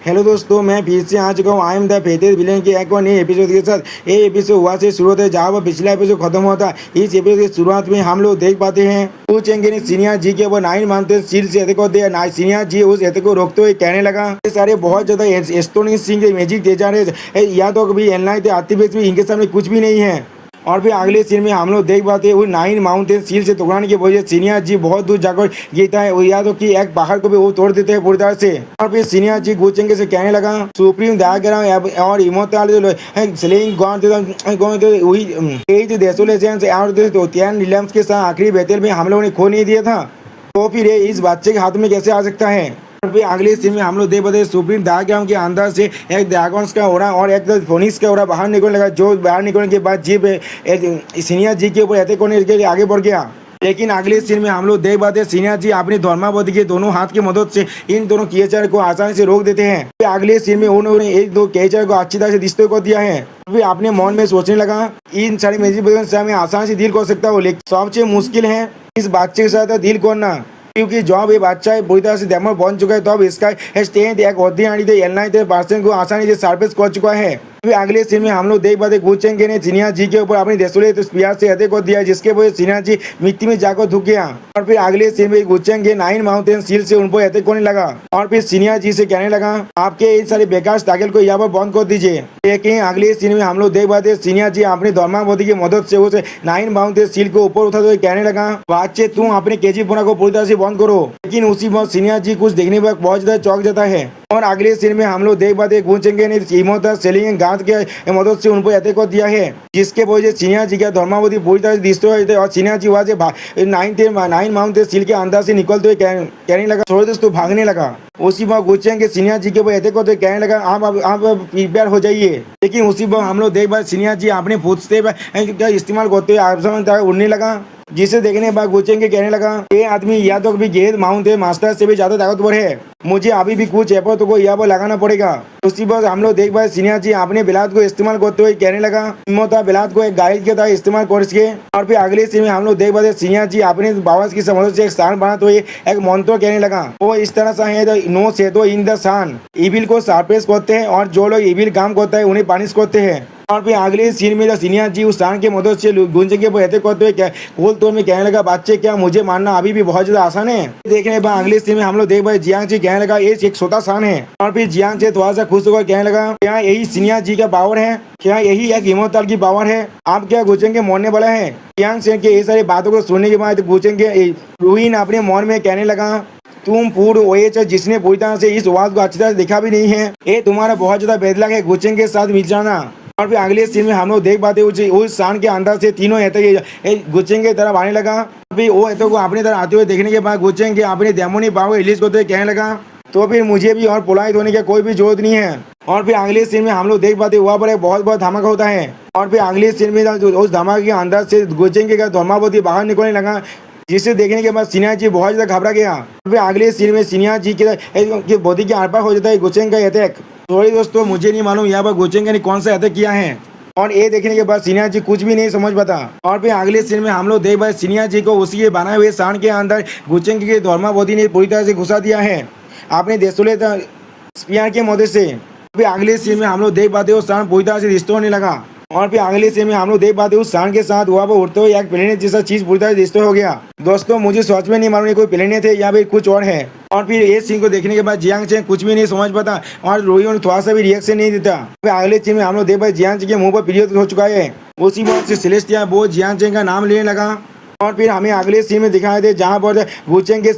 Hello दोस्तों, मैं फिर से आ चुका हूँ आई एम द फेटेस्ट विलेन के एक और नए एपिसोड के साथ। ये एपिसोड हुआ से शुरू होता है जहाँ पर पिछला एपिसोड खत्म हुआ था। इस एपिसोड की शुरुआत में हम लोग देख पाते हैं वो चेंगे ने सीनियर जी के ऊपर नाइन मानते सील से को दिया। सीनियर जी उस एते को रोकते हुए कहने लगा ये सारे बहुत ज्यादा एस्टोनिश सिंह के मैजिक दे जा रहे या तो कभी एनलाइन थे आती भी इनके सामने कुछ भी नहीं है। और फिर अगले सीन में हम लोग देख पाते हैं वो नाइन माउंटेन सील से तोड़ने की वजह सीनियर जी बहुत दूर जाकर गिरता है। या तो कि एक पहाड़ को भी वो तोड़ देते हैं पूरी तरह से। और फिर सीनियर जी गुचेंगे से कहने लगा सुप्रीम दागराम और इमोर्टल स्लेइंग गॉन वही डेसोलेशन से और तो त्यान नीलम्स के साथ आखिरी बैटल में हम लोगों ने खो नहीं दिया था, तो फिर ये इस बच्चे के हाथ में कैसे आ सकता है। और फिर अगले सीन में हम लोग देख पाते हैं सुप्रीम डायग्राम के अंदर से एक ड्रैगन्स का ओरा और एक फोनिक्स का ओरा बाहर निकलने लगा, जो बाहर निकलने के बाद जीप सीनियर जी के ऊपर अटैक करने के लिए आगे बढ़ गया। लेकिन अगले सीन में हम लोग देख पाते हैं सीनियर जी अपनी धर्मावती के दोनों हाथ की मदद से इन दोनों केचर को आसानी से रोक देते हैं। फिर अगले सीन में उन्होंने एक दो केचर को अच्छी तरह से डिस्ट्रॉय कर दिया है। फिर अपने मन में सोचने लगा इन सारी मैजिक से मैं आसानी से डील कर सकता हूँ, लेकिन सबसे मुश्किल है इस बच्चे के साथ डील करना, क्योंकि जब ये बच्चा पूरी तरह से डेमो बन चुका है तो अब इसका स्ट्रेंथ एक % को आसानी से सरफेस कर चुका है। फिर अगले सीन में हम लोग देख पाते गुचेंगे ने सीनियर जी के ऊपर अपनी देशोलेट स्पीयर से अटैक कर दिया, जिसके वजह सीनियर जी मिट्टी में जाकर धुक गया। और फिर अगले सीन में गुचेंगे नाइन माउंटेन सील से उन पर अटैक करने लगा और फिर सीनियर जी से कहने लगा आपके इन सारे बेकार स्ट्रगल को यहाँ पर बंद कर दीजिए। लेकिन अगले सीन में हम लोग देख पाते सीनियर जी अपनी धर्मावती की मदद से उसे नाइन माउंटेन सील को ऊपर उठाते हुए कहने लगा बच्चे तुम अपने केजी पुना को पूरी तरह से बंद करो। लेकिन उसी वक्त सीनियर जी कुछ देखने पर बहुत ज्यादा चौंक जाता है। और अगले सीन में हम लोग देख पाते गुचेंगे ने सेलिंग गांठ के मदद से उन पर अटैक कर दिया है, जिसके वजह से सीनियर जी का धर्मावती पूरी तरह से डिस्ट्रॉय हो जाते और सीनियर जी वहाँ से नाइन माउंटेन सील के अंदर से निकलते हुए कहने लगा छोड़ दोस्तों भागने लगा। उसी वक्त गुचेंगे सीनियर जी के ऊपर अटैक करते कहने लगा आप प्रिपेयर हो जाइए। लेकिन उसी वक्त हम लोग देख पाते सीनियर जी अपने फुटस्टेप का इस्तेमाल करते हुए उड़ने लगा, जिसे देखने बाद गुचेंगे कहने लगा ये आदमी या तो कभी गेंद माउंटेन मास्टर से भी ज्यादा ताकतवर है, मुझे अभी भी कुछ एफर्ट को यहाँ पर लगाना पड़ेगा। उसी वक्त हम लोग देख पाए सीनियर जी अपने बिलात को इस्तेमाल करते हुए कहने लगा हिम्मत बिलात को एक गाइड के तरह इस्तेमाल कर सके। और फिर अगले सीन में हम लोग देख पाते सीनियर जी अपने बाबा की मदद से एक स्थान बनाते हुए एक मंत्र कहने लगा वो इस तरह से है नो से तो इन द सन इविल को सरप्रेस करते हैं और जो लोग इविल काम करता है उन्हें पानिश करते हैं। और फिर अगले सीन में सीनियर जी उस स्थान की मदद से गुंजेंगे पर अटैक करते हुए खोल तोड़ में कहने लगा बच्चे क्या मुझे मारना अभी भी बहुत ज्यादा आसान है। देखने के बाद अगले सीन में हम लोग देख पाए जियांग जी कहने लगा ये एक छोटा स्थान है। और फिर जियांग से थोड़ा सा खुश होकर कहने लगा क्या यही सीनियर जी का पावर है, क्या यही एक इमोर्टल की पावर है, आप क्या गुचेंगे मरने वाला है। जियांग से ये सारी बातों को सुनने के बाद गुचेंगे रूइन अपने मन में कहने लगा तुम पूर्ण वही जिसने पूरी तरह से इस वाद को अच्छी तरह से देखा भी नहीं है, ये तुम्हारा बहुत ज्यादा बेदलाक है गुचेंगे के साथ मिल जाना। और फिर अगले सीन में हम लोग देख पाते उस स्थान के अंदर से तीनों गुचेंगे की तरफ आने लगा। फिर वो एतो को अपनी तरफ आते हुए देखने के बाद गुचेंगे अपने डेमोनी पावर रिलीज करते हुए कहने लगा तो फिर मुझे भी और पोलाइट होने की कोई भी जरूरत नहीं है। और फिर अगले सीन में हम लोग देख पाते वहाँ पर एक बहुत बड़ा धमाका होता है। और फिर अगले सीन में उस धमाके के अंदर से गुचेंगे का धर्मावती बाहर निकलने लगा, जिसे देखने के बाद सीनियर जी बहुत ज्यादा घबरा गया। फिर अगले सीन में सीनियर जी के बॉडी के आर पार हो जाता है गुचेंग का अटैक। सॉरी दोस्तों, मुझे नहीं मालूम यहाँ पर गुचेंगे ने कौन सा अटैक किया है। और ये देखने के बाद सीनियर जी कुछ भी नहीं समझ पाता। और फिर अगले सीन में हम लोग देख पाए सीनियर जी को उसी के बनाए हुए स्थान के अंदर गुचेंगे के धर्मावती ने पूरी तरह से घुसा दिया है अपने देशोलेट स्पीयर के मदद से। फिर अगले सीन में हम लोग देख पाते वो स्थान पूरी तरह से डिस्ट्रॉय होने लगा। और फिर अगले सीन में हम लोग देख पाते उस स्थान के साथ वहाँ पर उड़ते हुए एक प्लेनेट जैसा चीज पूरी तरह से डिस्ट्रॉय हो गया। दोस्तों मुझे सच में नहीं मालूम कोई प्लेनेट है या फिर कुछ और है। और फिर ये सीन को देखने के बाद जियांग चेंग कुछ भी नहीं समझ पाता और रोहित थोड़ा सा भी रिएक्शन नहीं देता। फिर अगले सीन में हम लोग देख पाए जियांग चेंग के मुंह पर पीरियड हो चुका है। उसी वक्त से सेलेस्टिया वो जियांग चेंग का नाम लेने लगा। और फिर हमें अगले सीन में दिखाए थे जहाँ पर गुचेंग के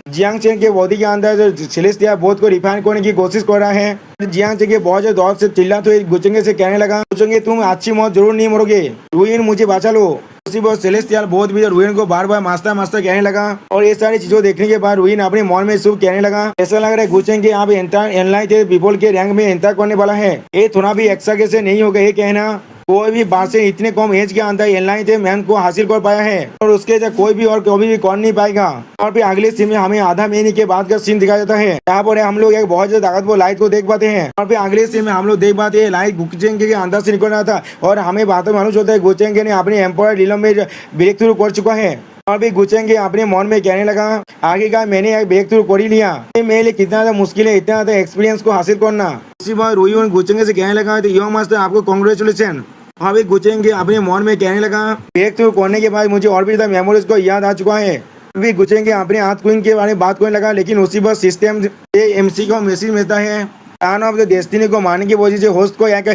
जियांग चेंग के बॉडी के अंदर सेलेस्टिया बोध को रिफाइन करने की कोशिश कर रहा है। जियांग चेंग के बहुत ज्यादा दौर से चिल्लाते हुए गुचेंगे से कहने लगा गुचेंगे तुम अच्छी मौत जरूर नहीं मरोगे, रूइन मुझे बचा लो। उसी वक्त सेलेस्टियल बहुत भी रूइन को बार बार मास्टर कहने लगा। और ये सारी चीजों देखने के बाद रूइन अपने मन में शुभ कहने लगा ऐसा लग रहा है गुचेंगे आप एनलाइन पीपल के रैंक में एंटर करने वाला है, ये थोड़ा भी एक्स्ट्रा कैसे नहीं होगा। ये कहना कोई भी बात से इतने कम एज के अंदर एनलाइन मैन को हासिल कर पाया है और उसके जगह कोई भी और कभी भी कर नहीं पाएगा। और फिर अगले सीन में हमें आधा महीने के बाद का सीन दिखाया जाता है, यहाँ पर हम लोग एक बहुत ज्यादा ताकतवर लाइट को देख पाते हैं। और फिर अगले सीन में हम लोग देख पाते हैं लाइट गुचेंगे के अंदर से निकल रहा था और हमें बात मालूम होता है गुचेंगे ने अपने एम्पायर लीलम में ब्रेक थ्रू कर चुका है। और भी गुचेंगे अपने मन में कहने लगा, आखिरकार मैंने एक ब्रेक थ्रू कर ही लिया। ये मेरे लिए कितना ज्यादा मुश्किल है इतना ज्यादा एक्सपीरियंस को हासिल करना। उसी बार रोई और गुचेंगे से कहने लगा, तो यो मास्टर आपको कॉन्ग्रेचुलेसन। और भी गुचेंगे अपने मन में कहने लगा, ब्रेक थ्रू करने के बाद मुझे और भी ज्यादा मेमोरीज को याद आ चुका है। भी गुचेंगे अपने हाथ क्वीन के बारे में बात करने लगा, लेकिन उसी बार सिस्टम एमसी को मैसेज मिलता है, टर्न ऑफ द डेस्टिनी को मारने की वजह से होस्ट को एक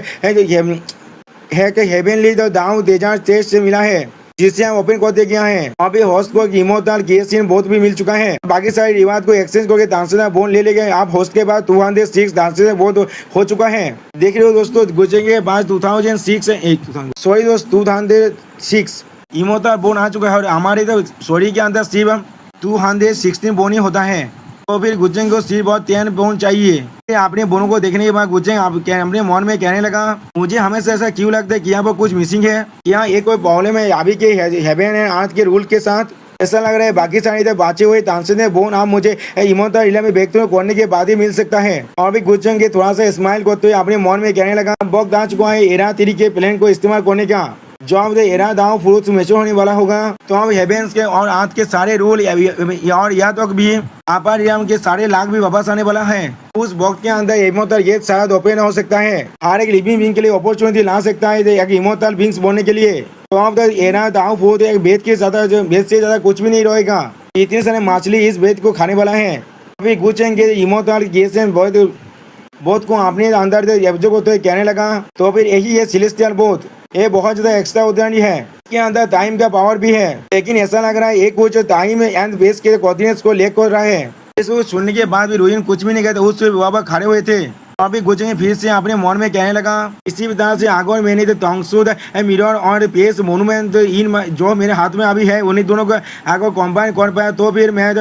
heavenly the dough dessert taste से मिला है, जिसे हम ओपन करते गया है। अभी होस्ट को इमोर्टल केसीन बहुत भी मिल चुका है। बाकी सारे रिवाज को एक्सचेंज करके दांसदा बोन ले गए। आप होस्ट के बाद 206 दांसदा बहुत हो चुका है। देख रहे हो दोस्तों, गुजरेंगे बाद 206 इमोर्टल बोन आ चुका है और हमारे तो सॉरी के अंदर सिर्फ 216 बोन ही होता है। तो फिर गुजरेंगे को सिर्फ बहुत 10 बोन चाहिए। अपने बोनों को देखने के बाद गुजरेंगे अपने मन में कहने लगा, मुझे हमेशा ऐसा क्यों लगता है कि यहाँ पर कुछ मिसिंग है, यहाँ ये कोई प्रॉब्लम है अभी के हेवन एंड अर्थ के रूल के साथ। ऐसा लग रहा है बाकी सारे इधर बाचे हुए तानसेन बोन आप मुझे इमोर्टल इला में ब्रेक थ्रू करने के बाद ही मिल सकता है। और भी गुजरेंगे थोड़ा सा स्माइल करते हुए अपने मन में कहने लगा, वक्त आ चुका है एरा तिरी के प्लान को इस्तेमाल करने का। जो अब एरा दाव फ्रूट्स मैच्योर होने वाला होगा, तो अब हेवेंस के और अर्थ के सारे रूल और या तो भी अपर रियम के सारे लाख भी वापस आने वाला है। उस वक्त के अंदर इमोर्टल ये शायद ओपन हो सकता है, हर एक लिविंग बीइंग के लिए अपॉर्चुनिटी ला सकता है एक इमोर्टल बीइंग्स बनने के लिए। तो अब तक एरा दाव फ्रूट एक बेद से ज्यादा कुछ भी नहीं रहेगा। इतने सारे मछली इस बेद को खाने वाला है। अभी गुचेंगे इमोर्टल गेसन बहुत को अपने अंदर एब्जॉर्ब होते कहने लगा, तो फिर यही है सेलेस्टियल बोथ। ये बहुत ज्यादा एक्स्ट्रा ऑर्डिनरी है, इसके अंदर टाइम का पावर भी है, लेकिन ऐसा लग रहा है एक कुछ टाइम एंड बेस के कोऑर्डिनेट्स को लेकर रहा है। इसको सुनने के बाद भी रोहिन कुछ भी नहीं कहते, उससे बाबा खड़े हुए थे। अभी गुजरेंगे फिर से अपने मन में कहने लगा, इसी तरह से आगोर मैंने तो टोंगसूद मिरर और पेस मोनूमेंट इन जो मेरे हाथ में अभी है उन्हीं दोनों को आगो कंबाइन कर पाया, तो फिर मैं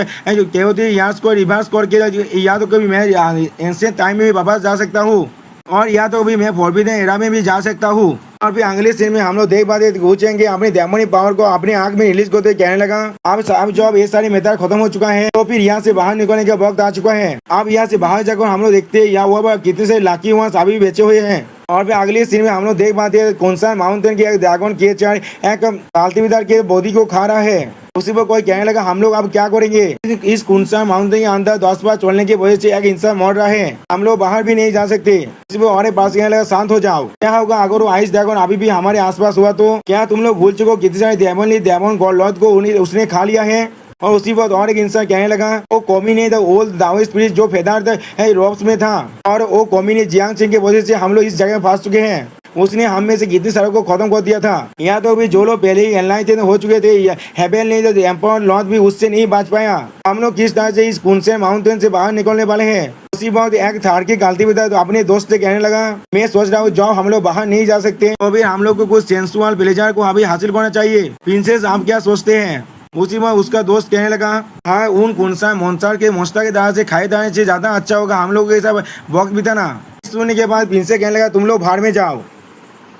यहाँ को रिवर्स करके या तो कभी मैं एंशिएंट टाइम में भी वापस जा सकता हूँ और या तो भी मैं फॉरबिडन एरा में भी जा सकता हूँ। और फिर अगले सीन में हम लोग देख पाते गुचेंगे अपने डेमोनिक पावर को अपने आंख में रिलीज करते कहने लगा, अब जो ये सारी मेथड खत्म हो चुका है, तो फिर यहाँ से बाहर निकलने का वक्त आ चुका है। अब यहाँ से बाहर जाकर हम लोग देखते हैं या हुआ कितने से लाकी वहाँ अभी भी बेचे हुए हैं। और फिर अगले सीन में हम लोग देख पाते हैं कौन सा माउंटेन के एक ड्रैगन के चार एक पालती विदार के बॉडी को खा रहा है। उसी पर कोई कहने लगा, हम लोग अब क्या करेंगे, इस कुंसा माउंटेन के अंदर 10 बार चलने की वजह से एक इंसान मर रहा है, हम लोग बाहर भी नहीं जा सकते। इसी पर और पास कहने लगा, शांत हो जाओ। क्या होगा अगर वो आइस ड्रैगन अभी भी हमारे आसपास हुआ तो? क्या तुम लोग भूल चुको कितने सारे डेमन गॉड को उसने खा लिया है? और उसी वक्त और एक इंसान कहने लगा, वो कॉमी ने ओल्ड दाओ स्पिरिट जो फेदार रोप्स में था, और वो कॉमी ने जियांग सिंह की वजह से हम लोग इस जगह फंस चुके हैं। उसने हम में से कितने सारों को खत्म कर दिया था। यहाँ तो भी जो लोग पहले ही एनलाइन हो चुके थे, हेबेल ने एम्पायर लॉन्च भी उससे नहीं बच पाया। हम लोग किस तरह से इस कुंसेन माउंटेन से बाहर निकलने वाले हैं। उसी वक्त एक थार की गलती बताया तो अपने दोस्त से कहने लगा, मैं सोच रहा हूँ जब हम लोग बाहर नहीं जा सकते तो भी हम लोग को कुछ सेंसुअल प्लेजर को अभी हासिल करना चाहिए। प्रिंसेस आप क्या सोचते हैं? उसी में उसका दोस्त कहने लगा, हाँ उन कुंसा मोन्स्टर के मोस्टा के तरह से खाए जाने से ज्यादा अच्छा होगा हम लोग के सब वक्त बिताना। सुनने के बाद प्रिंसेस कहने लगा, तुम लोग बाहर में जाओ।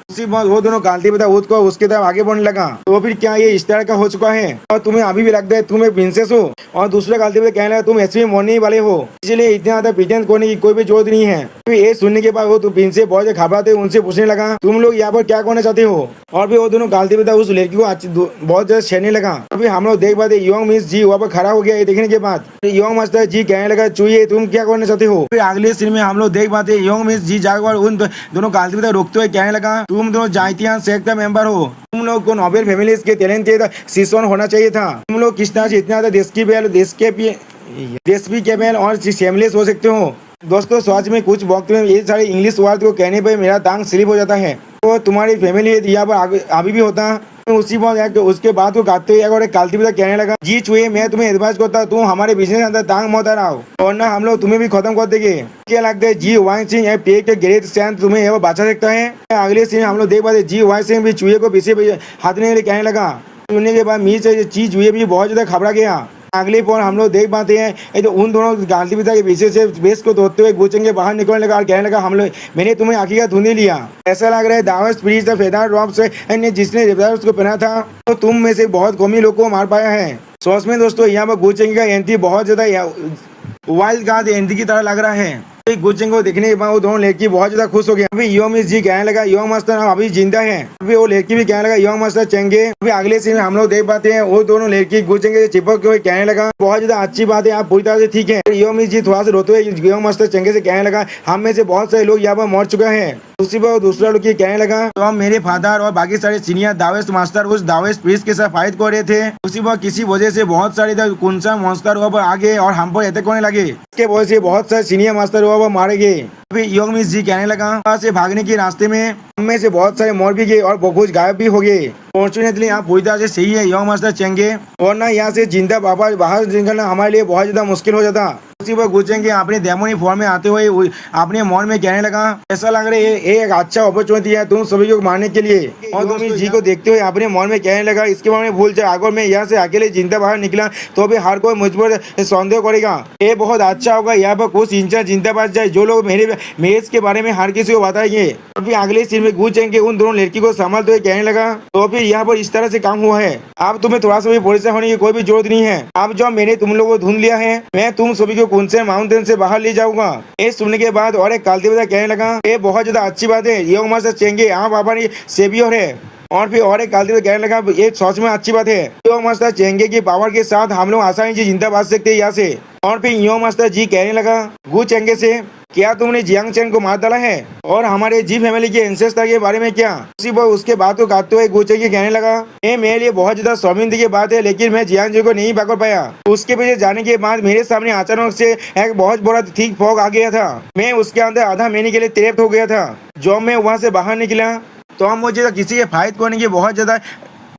उसी बात वो दोनों गालती बता को उसके तरफ आगे बढ़ने लगा। तो फिर क्या ये इस तरह का हो चुका है और तुम्हें अभी भी लगता है तुम एक प्रिंसेस हो? और दूसरा गालती बता कहने लगा, तुम ऐसे मरने वाले हो, इसलिए इतना ज्यादा प्रिटेंड करने की कोई भी जरूरत नहीं है। तो ये सुनने के बाद वो तो प्रिंसेस बहुत घबराते उनसे पूछने लगा, तुम लोग यहाँ पर क्या करना चाहते हो? और भी वो दोनों गालती बता उस लड़की को बहुत ज्यादा छेड़ने लगा। अभी हम लोग देख पाते योंग मिस जी वहाँ पर खड़ा हो गया। ये देखने के बाद योंग मास्टर जी कहने लगा, चुहिए तुम क्या करना चाहते हो? फिर अगले सीन में हम लोग देख पाते योंग मिस जी जाकर उन दोनों गालती बता रोकते हुए कहने लगा, तुम दोनों जाइतियान सेक्ट का मेंबर हो, तुम लोग को नोबेल फैमिली के टैलेंटेड सीजन होना चाहिए था। तुम लोग किस तरह से इतना ज्यादा देश भी केबल और शेमलेस हो सकते हो? दोस्तों सच में कुछ वक्त में ये सारे इंग्लिश वर्ड को कहने पर मेरा टांग स्लिप हो जाता है। तो तुम्हारी फैमिली यहाँ पर अभी भी होता। उसी बात उसके बाद वो गाते हुए और कालती भी कहने लगा, जी चुए मैं तुम्हें एडवाइस करता तुम हमारे बिजनेस अंदर टांग मत आओ और ना हम लोग तुम्हें भी खत्म कर देंगे। क्या लगता है जी वाई सिंह पे के ग्रेट स्टैंड तुम्हें यह बचा सकता है? अगले सीन हम लोग देख पाते जी वाई सिंह भी चूहे को पीछे हाथने के लिए कहने लगा। सुनने के बाद मीर से चीज चूहे भी बहुत ज्यादा घबरा गया। अगले पर हम लोग देख पाते हैं तो उन दोनों गांधी पिता के पीछे से बेस को धोते हुए गुचेंगे बाहर निकलने लगा और कहने लगा, हम लोग मैंने तुम्हें आखिर का ढूंढ लिया। ऐसा लग रहा है दावत स्पिरिट फेदर रॉब से ने जिसने रिवदार उसको पहना था तो तुम में से बहुत कमी लोग को मार पाया है। सोच में दोस्तों यहाँ पर गुचेंगे का एंट्री बहुत ज्यादा वाइल्ड कार्ड एंट्री की तरह लग रहा है। गुचेंग को देखने के बाद वो दोनों लड़की बहुत ज्यादा खुश हो गए। अभी यो मिस जी कहने लगा यो मास्टर हम अभी जिंदा है। अभी वो लड़की भी कहने लगा यो मास्टर चेंगे। अभी अगले सीन में हम लोग देख पाते हैं वो दोनों लड़की गुचेंग से चिपक के कहने लगा बहुत ज्यादा अच्छी बात है, आप पूरी तरह से ठीक है। यो मिस जी थोड़ा सा रोते हुए यो मास्टर चेंगे से कहने लगा हम में से बहुत सारे लोग यहाँ पर मर चुके हैं। उसी पर दूसरा लोग कहने लगा तो हम मेरे फादर और बाकी सारे सीनियर दावेस्ट मास्टर उस दावेस्ट प्रीस्ट के साथ फाइट कर रहे थे। उसी पर किसी वजह से बहुत सारे कुंसा मॉन्स्टर वहाँ पर आ गए और हम पर अटैक होने लगे। इसके वजह से बहुत सारे सीनियर मास्टर वहाँ पर मारे गए। अभी योंग मिस जी कहने लगा वहाँ से भागने के रास्ते में हम में से बहुत सारे मर भी गए और बहुत गायब भी हो गए। फॉर्चुनेटली आप पूरी तरह से सही है योंग मास्टर चेंगे, वरना यहाँ से जिंदा बाहर निकलना हमारे लिए बहुत ज्यादा मुश्किल हो जाता। उसी पर गुचेंगे अपने डेमोनी फॉर्म में आते हुए अपने मन में कहने लगा ऐसा लग रहा है ये एक अच्छा अपॉर्चुनिटी है तुम सभी को मारने के लिए। और तुम इस जी को देखते हुए अपने मन में कहने लगा इसके बारे में भूल जाए, अगर मैं यहाँ से अकेले जिंदा बाहर निकला तो भी हर कोई मुझ पर संदेह करेगा। ये बहुत अच्छा होगा यहाँ पर कुछ इंसान जिंदा बच जाए जो लोग मेरे मैच के बारे में हर किसी को बताएंगे। और फिर अगले सीन में गुचेंगे उन दोनों लड़की को संभालते हुए कहने लगा तो फिर यहाँ पर इस तरह से काम हुआ है, अब तुम्हें थोड़ा सा भी परेशान होने की कोई भी जरूरत नहीं है। अब जो मैंने तुम लोगों को ढूंढ लिया है मैं तुम सभी को कुंसेन माउंटेन से बाहर ले जाऊंगा। ये सुनने के बाद और एक काल्तिबेदा कहने लगा ये बहुत ज्यादा अच्छी बात है, ये उम्र से चेंगे आप हमारी सेवियर है। और फिर और एक काल्तिबेदा कहने लगा ये सच में अच्छी बात है, यो मास्टर चेंगे की पावर के साथ हम लोग आसानी से जिंदा बच सकते हैं यहाँ से। और फिर यो मास्टर जी कहने लगा गु चेंगे से क्या तुमने जियांग चेन को मार डाला है और हमारे जी फैमिली के एंसेस्टर के बारे में क्या। उसी पर उसके बात को काटते हुए गु चेंगे कहने लगा ये मेरे लिए बहुत ज्यादा शर्मिंदगी की बात है, लेकिन मैं जियांग जी को नहीं पकड़ पाया। उसके पीछे जाने के बाद मेरे सामने अचानक से एक बहुत बड़ा थिक फॉग आ गया था, मैं उसके अंदर आधा महीने के लिए ट्रैप हो गया था। जब मैं वहाँ से बाहर निकला तो मुझे किसी के फाइट करने की बहुत ज्यादा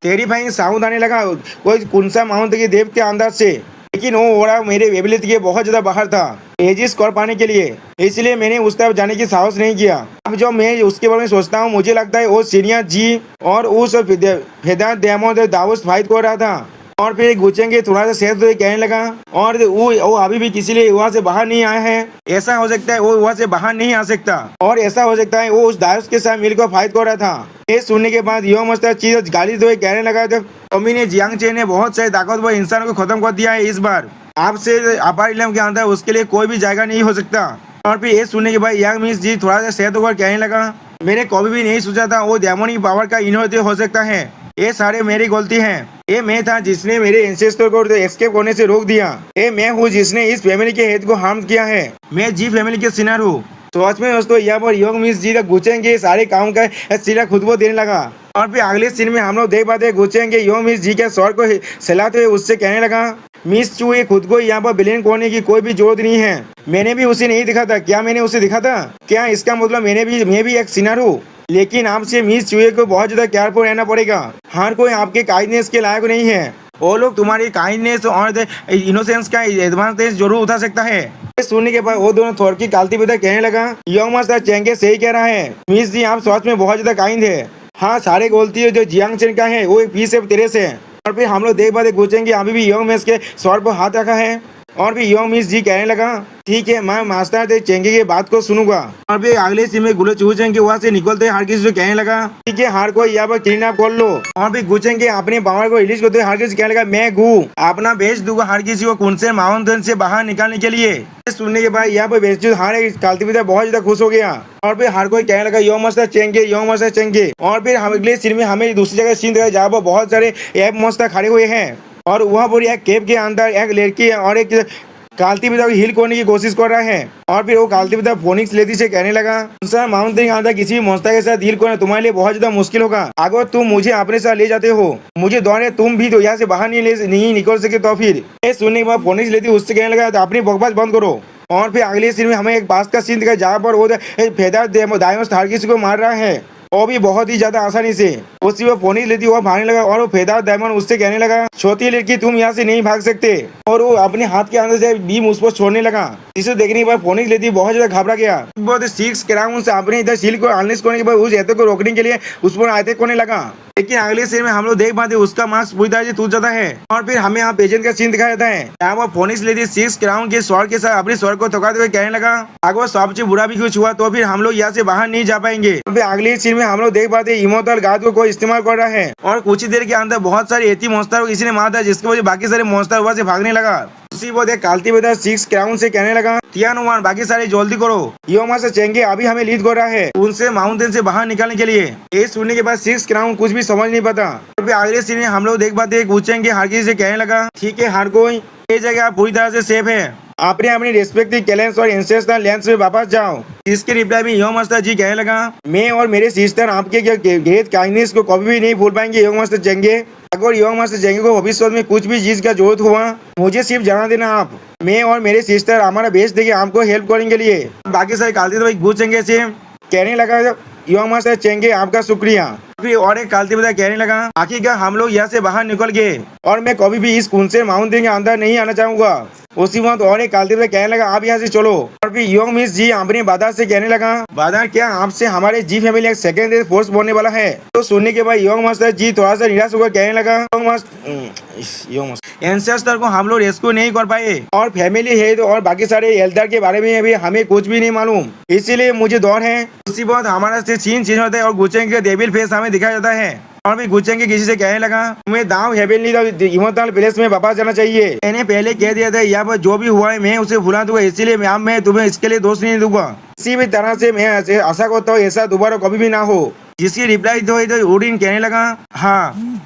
टेरिफाइंग साउंड आने लगा कोई कुंसा माउंट के देव के अंदर से, लेकिन वो ओरा मेरे एबिलिटी के बहुत ज्यादा बाहर था एजिस कर पाने के लिए, इसलिए मैंने उस तरफ जाने की साहस नहीं किया। अब जो मैं उसके बारे में सोचता हूँ मुझे लगता है वो सीनियर जी और उस फेदार डेमो दावस फाइट कर रहा था। और फिर गुचेंगे थोड़ा सा सहज तो कहने लगा और वो अभी भी किसी लिए वहाँ से बाहर नहीं आया है, ऐसा हो सकता है वो वहाँ से बाहर नहीं आ सकता और ऐसा हो सकता है वो उस दावस के साथ मिलकर फाइट कर रहा था। ये सुनने के बाद यो मस्तर चीज गाली दो कहने लगा जब अम्मी ने जियांग चेन ने बहुत सारे ताकतवर इंसानों को खत्म कर दिया है, इस बार आपसे अपार इलम के अंदर उसके लिए कोई भी जगह नहीं हो सकता। और फिर ये सुनने के बाद यांग मिस जी थोड़ा सा सहज होकर कहने लगा मैंने कभी भी नहीं सोचा था वो डेमोनिक पावर का इन्होंने हो सकता है, ये सारे मेरी गलती है। ये मैं था जिसने मेरे एंसेस्टर को एस्केप होने से रोक दिया, ये मैं हूँ जिसने इस फैमिली के हेड को हार्म किया है, मैं जी फैमिली के सिनार हूँ। तो आज में दोस्तों यहाँ पर योंग मिस जी का गुचेंगे सारे काम का सिला खुद को देने लगा। और फिर अगले सीन में हम लोग देख पाते हैं गुचेंगे योंग मिस जी के स्वर को सहलाते हुए उससे कहने लगा मिस चू ये खुद को यहाँ पर विलेन करने की कोई भी जरूरत नहीं है, मैंने भी उसे नहीं दिखा था, क्या मैंने उसे दिखा था क्या, इसका मतलब मैं भी एक सिनार हूँ, लेकिन आपसे मिस चूहे को बहुत ज्यादा केयरफुल रहना पड़ेगा, हर कोई आपके काइंडनेस के लायक नहीं है, वो लोग तुम्हारी काइंडनेस और इनोसेंस का एडवांटेज जरूर उठा सकता है। सुनने के बाद वो दोनों थोड़ की काल्तिबेदा कहने लगा योंग मास्टर चेंगे सही कह रहा है, मिस जी आप सच में बहुत ज्यादा काइंड है, हाँ सारे गलती जो जियांग चेन का है वो एक पीस तेरे से। और फिर हम लोग देख पाते गुचेंगे अभी भी योंग मिस के स्वर पर हाथ रखा है। और भी योंग मिस जी कहने लगा ठीक है मैं मास्टर चेंगे की बात को सुनूंगा। और फिर अगले सीन में गुलो चूचेंगे वहाँ से निकलते हर किसी से कहने लगा ठीक है हर कोई यहाँ पर किडनैप कर लो। और फिर गुचेंगे अपने पावर को रिलीज करते हर किसी कहने लगा मैं गु अपना भेज दूंगा हर किसी को कुंसेन माउंटेन से बाहर निकालने के लिए। सुनने के बाद यहाँ पर भेज हर एक काल्तिबेदा बहुत ज्यादा खुश हो गया। और फिर हर कोई कहने लगा योंग मास्टर चेंगे योंग मास्टर चेंगे। और फिर अगले सीन में हमें दूसरी जगह सीन दिखाया जहाँ पर बहुत सारे एप मास्टर खड़े हुए हैं और वहाँ पर एक केव के अंदर एक लड़की और एक काल्तिबेदा को हील करने की कोशिश कर रहा है। और फिर वो काल्तिबेदा फोनिक्स लेती से कहने लगा सर माउंटेन के अंदर किसी भी मॉन्स्टर के साथ हील करना तुम्हारे लिए बहुत ज्यादा मुश्किल होगा, अगर तुम मुझे अपने साथ ले जाते हो मुझे दौड़े तुम भी तो यहाँ से बाहर नहीं निकल सके तो फिर सुनने के बाद फोनिक्स लेती उससे कहने लगा अपनी बकवास बंद करो। और फिर अगले सीन में हमें एक पास का सीन दिखा जहाँ पर वो फेदर दाइमस हर किसी को मार रहा है वो भी बहुत ही ज्यादा आसानी से। उसी वो फोनिक्स लेती वो भागने लगा और वो फेदार डायमंड उससे कहने लगा छोटी लड़की तुम यहाँ से नहीं भाग सकते और वो अपने हाथ के अंदर से बीम उस पर छोड़ने लगा, जिसे देखने के बाद फोनिक्स लेती बहुत ज्यादा घबरा गया। बहुत 6 क्राउन से अपने इधर शील्ड को अनलिश करने के बाद उस एटैक को रोकने के लिए उस पर अटैक करने लगा। लेकिन अगले सीन में हम लोग देख पाते उसका मास्क पूरी तरह से टूट जाता है। और फिर हमें यहाँ पेजेंट का सीन दिखाया जाता है यहाँ पर फोनिक्स लेती 6 क्राउन के स्वर के साथ अपने स्वर को थकाते हुए कहने लगा अगर सबसे बुरा भी कुछ हुआ तो फिर हम लोग यहाँ से बाहर नहीं जा पाएंगे। फिर अगले सीन में हम लोग देख पाते इमोर्टल गार्ड को कोई इस्तेमाल कर रहा है और कुछ ही देर के अंदर बहुत सारे एती मॉन्स्टर को किसी ने मारा था जिसकी वजह बाकी सारे मॉन्स्टर वहाँ से भागने लगा। उसी वो देख कालती बेटा 6 क्राउन से कहने लगा तियानुमान बाकी सारे जल्दी करो, योमा से चेंगे अभी हमें लीड कर रहा है उनसे माउंटेन से बाहर निकालने के लिए। ये सुनने के बाद 6 क्राउन कुछ भी समझ नहीं पाता। और फिर अगले सीन में हम लोग देख पाते गुचेंगे हारकी से कहने लगा ठीक है हर कोई ये जगह पूरी तरह से सेफ है, आपने अपनी रेस्पेक्टिव क्लैंस और एंसेस्टर लैंड्स में वापस जाओ। इसके रिप्लाई में योम मास्टर जी कहने लगा मैं और मेरे सिस्टर आपके ग्रेट काइंडनेस को कभी भी नहीं भूल पाएंगे योम मास्टर चेंगे। अगर योम मास्टर चेंगे को भविष्य में कुछ भी चीज का जरूरत हुआ मुझे सिर्फ जाना देना, आप मैं और मेरे सिस्टर हमारा बेस्ट देके आपको हेल्प करेंगे लिए। बाकी सारे कालती तो भाई गुचेंगे से कहने लगा योम मास्टर चेंगे आपका शुक्रिया। फिर और एक कालती बता कहने लगा आखिरकार हम लोग यहाँ से बाहर निकल गए और मैं कभी भी इस कुंसे माउंटेन के अंदर नहीं आना चाहूंगा। उसी वक्त और एक कालती बता कहने लगा आप यहाँ से चलो। और फिर योंग मिस जी अपने बादर से कहने लगा बादर क्या आपसे हमारे जी फैमिली एक सेकेंड फोर्स बनने वाला है। तो सुनने के बाद योंग मास्टर जी थोड़ा सा निराश होकर कहने लगा योंग एंसेस्टर को हम लोग रेस्क्यू नहीं कर पाए और फैमिली हेड और बाकी सारे एल्डर के बारे में अभी हमें कुछ भी नहीं मालूम, इसीलिए मुझे डर है। उसी बात हमारा से सीन चेंज होता है और गुचेंग के डेविल फेस हमें दिखाया जाता है। और भी गुचेंगे किसी से कहने लगा तुम्हें दाव हेवनली इमोर्टल प्लेस में वापस जाना चाहिए, मैंने पहले कह दिया था यहाँ पर जो भी हुआ है मैं उसे भुला दूंगा, इसीलिए मैं तुम्हें इसके लिए दोष नहीं दूंगा। किसी भी तरह से मैं आशा करता हूँ ऐसा दोबारा कभी भी ना हो। जिसकी रिप्लाई तो ओडिन कहने लगा हाँ।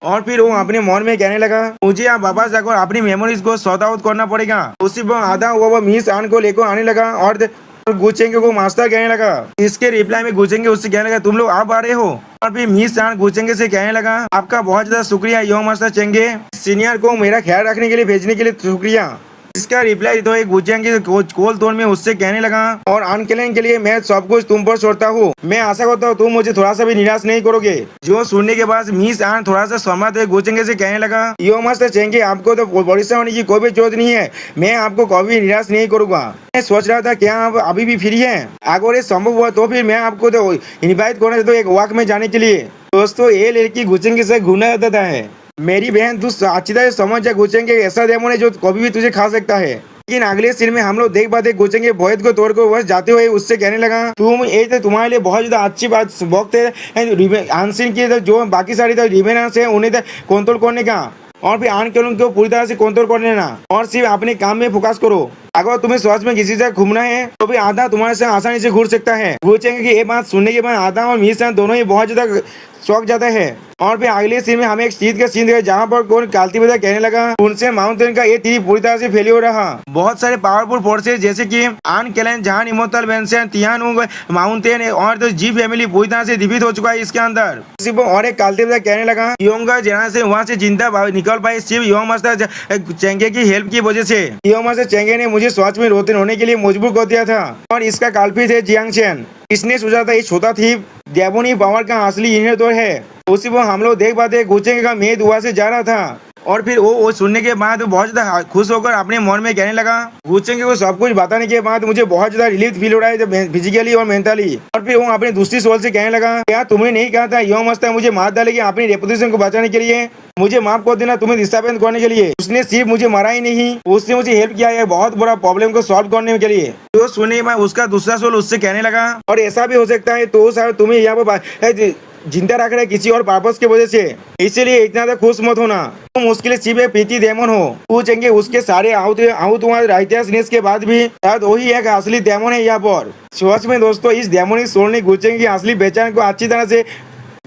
और फिर वो अपने मन में कहने लगा मुझे आप वापस जाकर अपनी मेमोरीज को सॉर्ट आउट करना पड़ेगा। उसी पर आधा हुआ वो मिस आन को लेकर आने लगा और गुचेंगे को मास्टर कहने लगा। इसके रिप्लाई में गुचेंगे उससे कहने लगा तुम लोग आप आ रहे हो। और फिर मिस चान गुचेंगे से कहने लगा आपका बहुत ज्यादा शुक्रिया योंग मास्टर चेंगे, सीनियर को मेरा ख्याल रखने के लिए भेजने के लिए शुक्रिया। इसका रिप्लाई तो एक गुचेंगे कोल तोड़ में उससे कहने लगा और अनकेलन के लिए मैं सब कुछ तुम पर छोड़ता हूँ, मैं आशा करता हूँ तुम मुझे थोड़ा सा भी निराश नहीं करोगे। जो सुनने के बाद मिस आन थोड़ा सा सहमत हुए गुचेंगे से कहने लगा योंग मास्टर चेंगे आपको तो परेशान होने की कोई भी जरूरत नहीं है, मैं आपको कभी निराश नहीं करूंगा। मैं सोच रहा था क्या आप अभी भी फ्री हैं, अगर ये संभव हुआ तो फिर मैं आपको तो इनवाइट करना चाहता हूँ एक वॉक में जाने के लिए। दोस्तों ये लड़की गुचेंगे से घूमना चाहता है, मेरी बहन तू अच्छी तरह समझ जा गुचेंगे ऐसा डेमन है जो कभी भी तुझे खा सकता है। लेकिन अगले सीन में हम लोग देख पाते गुचेंगे भोयत को तोड़ कर वह जाते हुए उससे कहने लगा तुम ये तो तुम्हारे लिए बहुत ज्यादा अच्छी बात वक्त है आंसिन की जो बाकी सारी तो रिमेनेंस है उन्हें कंट्रोल करने का और फिर आन के को पूरी तरह से कंट्रोल कर लेना और सिर्फ अपने काम में फोकस करो। अगर तुम्हें स्वास्थ्य में किसी से घूमना है तो भी आधा तुम्हारे से आसानी से घूर सकता है। गुचेंगे की ये बात सुनने के बाद आधा और मिस दोनों ही बहुत ज्यादा शौक जाता है। और फिर अगले सीन में हमें एक सीट का सीन दिखा जहाँ पर कौन कालती बेटा कहने लगा उनसे माउंटेन का ये तीर पूरी तरह से फेलियर रहा। बहुत सारे पावरफुल फोर्सेस जैसे कि आन केलन जहान इमोर्टल वेंसन तियान माउंटेन और तो जी फैमिली पूरी तरह से डिफीट हो चुका है इसके अंदर। और एक कालती बेटा कहने लगा योंगा जना से वहाँ से जिंदा निकल पाए सिर्फ योंग मास्टर चेंगे की हेल्प की वजह से। योंग मास्टर चेंगे ने मुझे सच में रोते होने के लिए मजबूर कर दिया था और इसका काल्पित है जियांग चेन। इसने सोचा था ये छोटा थी डेमोनी पावर का असली इन्हें है। उसी वो हम लोग देख पाते गुचेंगे का मेद हुआ से जा रहा था और फिर वो सुनने के बाद बहुत ज्यादा खुश होकर अपने मन में कहने लगा गुचेंगे को सब कुछ बताने के बाद मुझे बहुत ज्यादा रिलीफ फील हो रहा है फिजिकली और मेंटली। और फिर वो अपने दूसरी सोल से कहने लगा क्या तुम्हें नहीं कहा था योंग मास्टर मुझे मार डालेगी अपनी रेपुटेशन को बचाने के लिए, मुझे माफ कर देना तुम्हें डिस्टर्बेंस करने के लिए। उसने सिर्फ मुझे मारा ही नहीं उसने मुझे हेल्प किया है बहुत बड़ा प्रॉब्लम को सॉल्व करने के लिए। तो सुनने में उसका दूसरा सोल उससे कहने लगा और ऐसा भी हो सकता है तो सर तुम्हें यहाँ पर जिंदा रख रहे किसी और पर्पस की वजह से, इसीलिए इतना ज्यादा खुश मत होना, तुम उसके लिए सिर्फ एक प्रीति डेमन हो। पूछेंगे उसके सारे आउट राइटियसनेस के बाद भी शायद वही एक असली डेमन है यहाँ पर। सच में दोस्तों इस डेमोनिक सोल ने गुचेंगे की असली पहचान को अच्छी तरह से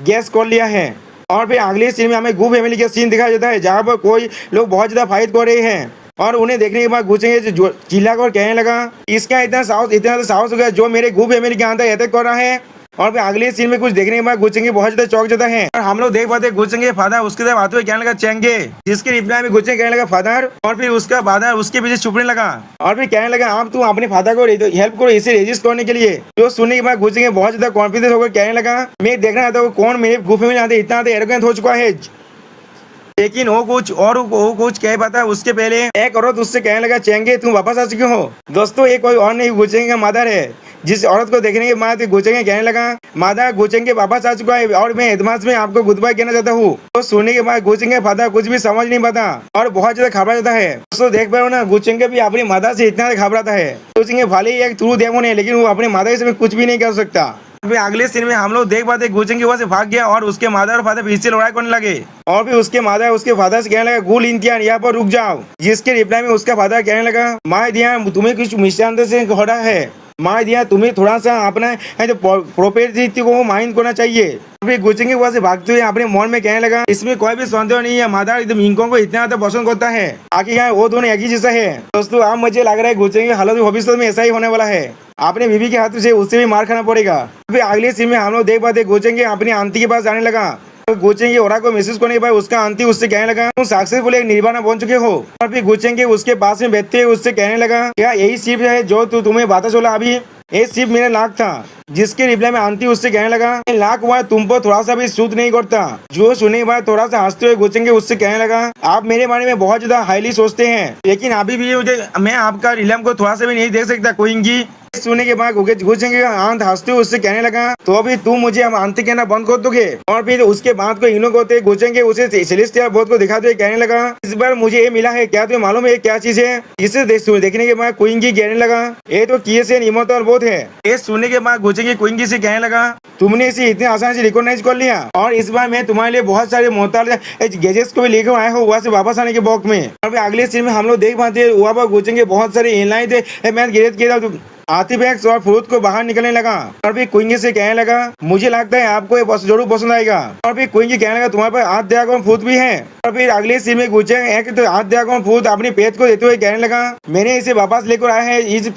गैस कर लिया है। और फिर अगले सीन में हमें गु फैमिली का सीन दिखाया जाता है जहाँ पर कोई लोग बहुत ज्यादा फाइट कर रहे हैं और उन्हें देखने के बाद गुचेंगे चिल्ला कर कहने लगा इसका इतना साहस हो गया जो मेरे गु फैमिली के अंदर अटैक कर रहा है। और फिर अगले सीन में कुछ देखने के बाद गुचेंगे बहुत ज्यादा चौक जाता है और हम लोग देख पाते गुचेंगे फादर उसके साथ आते हुए कहने लगा चेंगे, जिसके रिप्लाई में गुचेंगे कहने लगा फादर और फिर उसका फादर उसके पीछे छुपने लगा और फिर कहने लगा आप तुम अपने फादर को हेल्प करो इसे रजिस्ट करने के लिए। जो सुनने के बाद गुचेंगे बहुत ज्यादा कॉन्फिडेंस होकर कहने लगा मैं देखना चाहता हूँ कौन मेरे गुफे में आते इतना एरोगेंट हो चुका है। लेकिन वो कुछ कह पाता उसके पहले एक औरत उससे कहने लगा चेंगे तुम वापस आ चुके हो। दोस्तों ये कोई और नहीं गुचेंगे का मदर है। जिस औरत को देखने के बाद गुचेंगे कहने लगा मादा गुचेंगे वापस आ चुका है और मैं एडवांस में आपको गुड बाय कहना चाहता हूँ। तो सुनने के बाद गुचेंगे फादर कुछ भी समझ नहीं पाता और बहुत ज्यादा घबरा जाता है। दोस्तों देख पा रहे हो ना गुचेंगे भी अपनी माता से इतना घबराता है। गुचेंगे भले ही एक ट्रू डेमन है लेकिन वो अपने माता से कुछ भी नहीं कर सकता। फिर अगले सीन में हम लोग देख पाते गुचेंगे वहां से भाग गया और उसके माता और फादर फिर से लड़ाई करने लगे और फिर उसके माता उसके फादर से कहने लगा गुल इंतियान यहाँ पर रुक जाओ। जिसके रिप्लाई में उसका फादर कहने लगा माँ दिया तुम्हें कुछ मिशांत से हो रहा है, माँ दिया तुम्हें थोड़ा सा अपना जो प्रोपेरिटी को माइंड करना चाहिए। फिर गुचेंगे वहां से भागते हुए अपने मन में कहने लगा इसमें कोई भी संदेह नहीं है, मादा एकदम इंकों को इतना ज्यादा पसंद करता है, आखिर वो दोनों एक ही जैसा है। दोस्तों अब मुझे लग रहा है गुचेंगे हालत भविष्य में ऐसा ही होने वाला है, अपने बीवी के हाथ से उससे भी मार खाना पड़ेगा। फिर अगले सीन में हम लोग देख पाते गुचेंगे अपनी आंटी के पास जाने लगा तो गुचेंगे ओरा को मैसेज करने के बाद उसका आंटी उससे कहने लगा तुम सक्सेसफुल एक निर्वाणा बन चुके हो। और फिर गुचेंगे उसके पास में बैठते हुए उससे कहने लगा क्या यही शिप है जो तुम्हें पता चला अभी, ये शिप मेरा लाख था। जिसके रिप्लाई में आंटी उससे कहने लगा लाख हुआ तुम पर थोड़ा सा भी सूट नहीं करता। जो सुनने के बाद थोड़ा सा हंसते हुए गुचेंगे उससे कहने लगा आप मेरे बारे में बहुत ज्यादा हाईली सोचते हैं, लेकिन अभी भी मैं आपका रिलम को थोड़ा सा भी नहीं देख सकता कोइंगी। सुनने के बाद गुचेंगे आंत हंसते हुए उससे कहने लगा तो अभी तुम मुझे हम आंटी कहना बंद कर दोगे। और फिर उसके बाद को इग्नोर करते गुचेंगे उसे सेलेस्टियल बोर्ड को दिखाते हुए कहने लगा इस बार मुझे ये मिला है, क्या तुम्हें मालूम है क्या चीज है। इसे देखने के बाद क्वींगी कहने लगा ये तो किएसियन इमोर्टल बोर्ड है। ये सुनने के बाद गुचेंगे क्वींगी से कहने लगा तुमने इसे इतने आसानी से रिकॉग्नाइज कर लिया और इस बार मैं तुम्हारे लिए बहुत सारे मोहताज गैजेट्स को भी लेकर आया हूँ वहाँ से वापस आने के वक्त में। और फिर अगले सीन में हम लोग देख पाते हैं वहाँ पर गुचेंगे बहुत सारे इनलाइन थे मैं गैजेट किया आर्टिफैक्ट्स और फ्रूट को बाहर निकलने लगा। और फिर क्वींगी से कहने लगा मुझे लगता है आपको ये जरूर पसंद आएगा। और फिर क्वींगी कहने लगा तुम्हारे पास हाथ ड्रैगन फ्रूट भी है। और फिर अगले सीन में गुचेंगे एक तो हाथ ड्रैगन फ्रूट अपने पेट को देते हुए कहने लगा मैंने इसे वापस लेकर आया है इस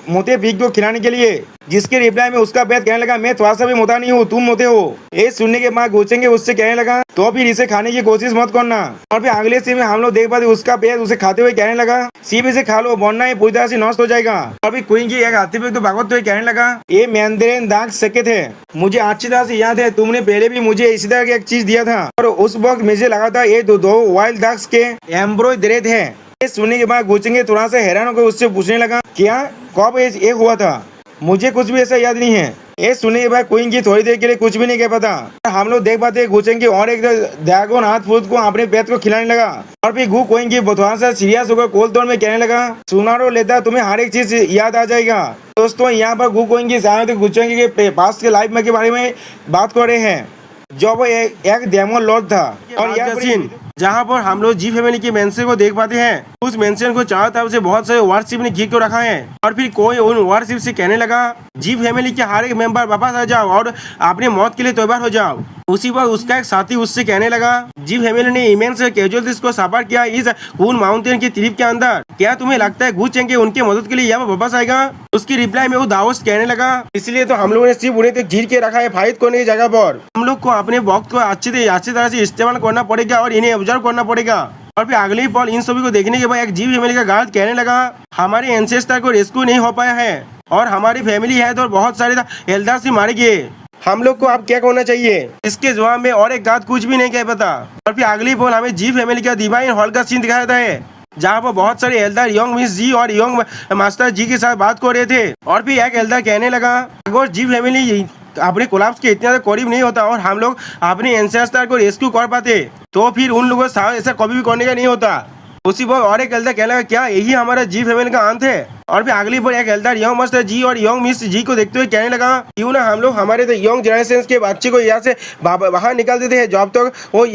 मोटे पिग को खिलाने के लिए। जिसके रिप्लाई में उसका पेट कहने लगा मैं थोड़ा सा भी मोटा नहीं हूँ, तुम मोटे हो। ये सुनने के बाद गुचेंगे उससे कहने लगा तो फिर इसे खाने की कोशिश मत करना। और फिर अगले सीन में हम लोग देख पाते उसका पेट उसे खाते हुए कहने लगा सिर्फ इसे खा लो वरना ये पूरी तरह से नष्ट हो जाएगा। और फिर क्वींगी एक हाथी पे तो भागवत हुए कहने लगा ये मैंद्रेन दाग सके थे, मुझे अच्छी तरह से याद है तुमने पहले भी मुझे इसी तरह की एक चीज दिया था और उस वक्त मुझे लगा था ये दो वाइल्ड दाग्स के एम्ब्रॉयडरी है। ये सुनने के बाद गुचेंगे थोड़ा सा हैरान होकर उससे पूछने लगा क्या कब ये हुआ था, मुझे कुछ भी ऐसा याद नहीं है। ये सुनने के बाद क्वींगी थोड़ी देर के लिए कुछ भी नहीं कह पाता। हम लोग देख पाते गुचेंगे और एक ड्रैगन हाथ फ्रूट को अपने पेट को खिलाने लगा। और फिर क्वींगी थोड़ा सा सीरियस होकर कोल तौर में कहने लगा सुनारो लेता तुम्हें हर एक चीज याद आ जाएगा। दोस्तों यहाँ पर क्वींगी शायद गुचेंगे के पास के लाइफ में के बारे में बात कर रहे हैं जो वो एक डेमन लॉर्ड था। और यहाँ सीन जहाँ पर हम लोग जी फैमिली के मेंशन को देख पाते हैं उस मेंशन को चारों तरफ से बहुत सारे वारशिप ने घिर को रखा है। और फिर कोई उन वारशिप से कहने लगा जी फैमिली के हर एक मेंबर वापस आ जाओ और अपने मौत के लिए तैयार हो जाओ। उसी पर उसका एक साथी उससे कहने लगा जी फैमिली ने इमेंस कैजुअलिटीज को सफर किया इस कून माउंटेन की ट्रिप के अंदर, क्या तुम्हें लगता है गुचेंगे उनके मदद के लिए यहाँ वापस आएगा। उसकी रिप्लाई में वो दावोस कहने लगा इसलिए तो हम लोगों ने सिर्फ उन्हें घिर के रखा है फाइट करने की जगह पर। हम लोग को अपने वक्त को अच्छी तरह से इस्तेमाल करना पड़ेगा और इन्हें ऑब्जर्व करना पड़ेगा। और फिर अगले ही पल इन सभी को देखने के बाद एक जी फैमिली का गार्ड कहने लगा हमारे एंसेस्टर को रेस्क्यू नहीं हो पाया है और हमारी फैमिली है तो बहुत सारे एल्डर्स भी मारे गए, हम लोग को अब क्या करना चाहिए। इसके जवाब में और एक गार्ड कुछ भी नहीं कह पाता। और फिर अगली पल हमें जी फैमिली का डिवाइन हॉल का सीन दिखाया जाता है जहाँ पर बहुत सारे एल्डर यंग मिस जी और यंग मास्टर जी के साथ बात कर रहे थे। और फिर एक एल्डर कहने लगा अगर जी फैमिली अपने कोलैप्स के इतना करीब नहीं होता और हम लोग अपने एंसेस्टर को रेस्क्यू कर पाते तो फिर उन लोगों से ऐसा कभी भी करने का नहीं होता। उसी पर और एक एल्डर कहने लगा क्या यही हमारा जी फैमिली का अंत है। और फिर अगली बार एक एल्डर यंग मास्टर जी और यंग मिस जी को देखते हुए कहने लगा क्यों ना हम लोग हमारे यंग जनरेशन के बच्चे को यहाँ से बाहर निकाल देते हैं जब तक वो